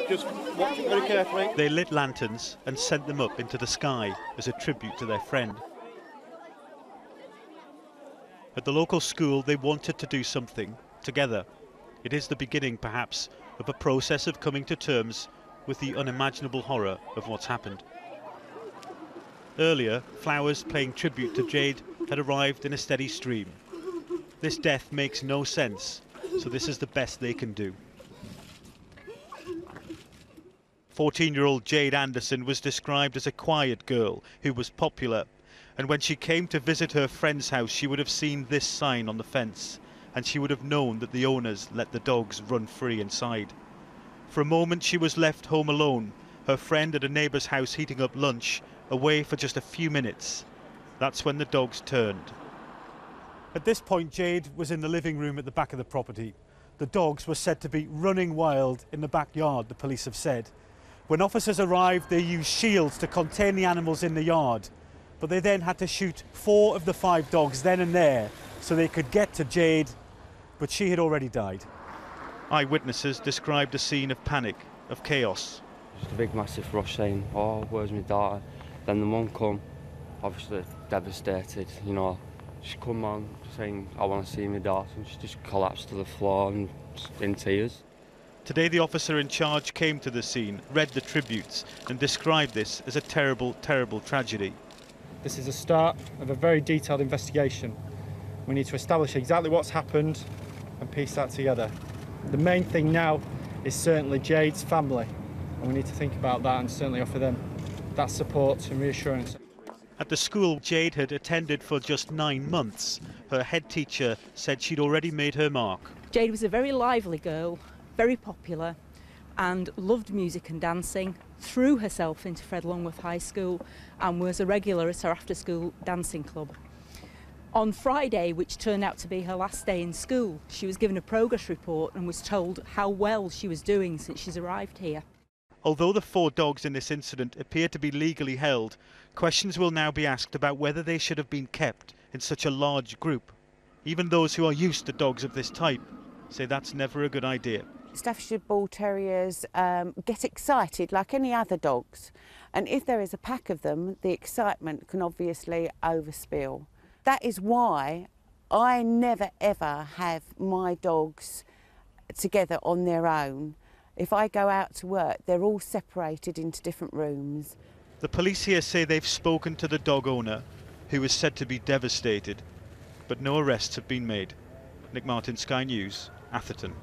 Just watch it very carefully. They lit lanterns and sent them up into the sky as a tribute to their friend. At the local school, they wanted to do something together. It is the beginning, perhaps, of a process of coming to terms with the unimaginable horror of what's happened. Earlier, flowers paying tribute to Jade had arrived in a steady stream. This death makes no sense, so this is the best they can do. 14-year-old Jade Anderson was described as a quiet girl who was popular, and when she came to visit her friend's house, she would have seen this sign on the fence, and she would have known that the owners let the dogs run free inside. For a moment she was left home alone, her friend at a neighbour's house heating up lunch, away for just a few minutes. That's when the dogs turned. At this point, Jade was in the living room at the back of the property. The dogs were said to be running wild in the backyard, the police have said. When officers arrived, they used shields to contain the animals in the yard, but they then had to shoot 4 of the 5 dogs then and there so they could get to Jade, but she had already died. Eyewitnesses described a scene of panic, of chaos. Just a big massive rush saying, "Oh, where's my daughter?" Then the mum come, obviously devastated, you know. She come on saying, "I want to see my daughter," and she just collapsed to the floor and in tears. Today the officer in charge came to the scene, read the tributes and described this as a terrible, terrible tragedy. This is a start of a very detailed investigation. We need to establish exactly what's happened and piece that together. The main thing now is certainly Jade's family, and we need to think about that and certainly offer them that support and reassurance. At the school Jade had attended for just 9 months, her head teacher said she'd already made her mark. Jade was a very lively girl, very popular, and loved music and dancing, threw herself into Fred Longworth High School and was a regular at her after-school dancing club. On Friday, which turned out to be her last day in school, she was given a progress report and was told how well she was doing since she's arrived here. Although the 4 dogs in this incident appear to be legally held, questions will now be asked about whether they should have been kept in such a large group. Even those who are used to dogs of this type say that's never a good idea. Staffordshire Bull Terriers get excited like any other dogs, and if there is a pack of them, the excitement can obviously overspill. That is why I never ever have my dogs together on their own. If I go out to work, they're all separated into different rooms. The police here say they've spoken to the dog owner, who is said to be devastated, but no arrests have been made. Nick Martin, Sky News, Atherton.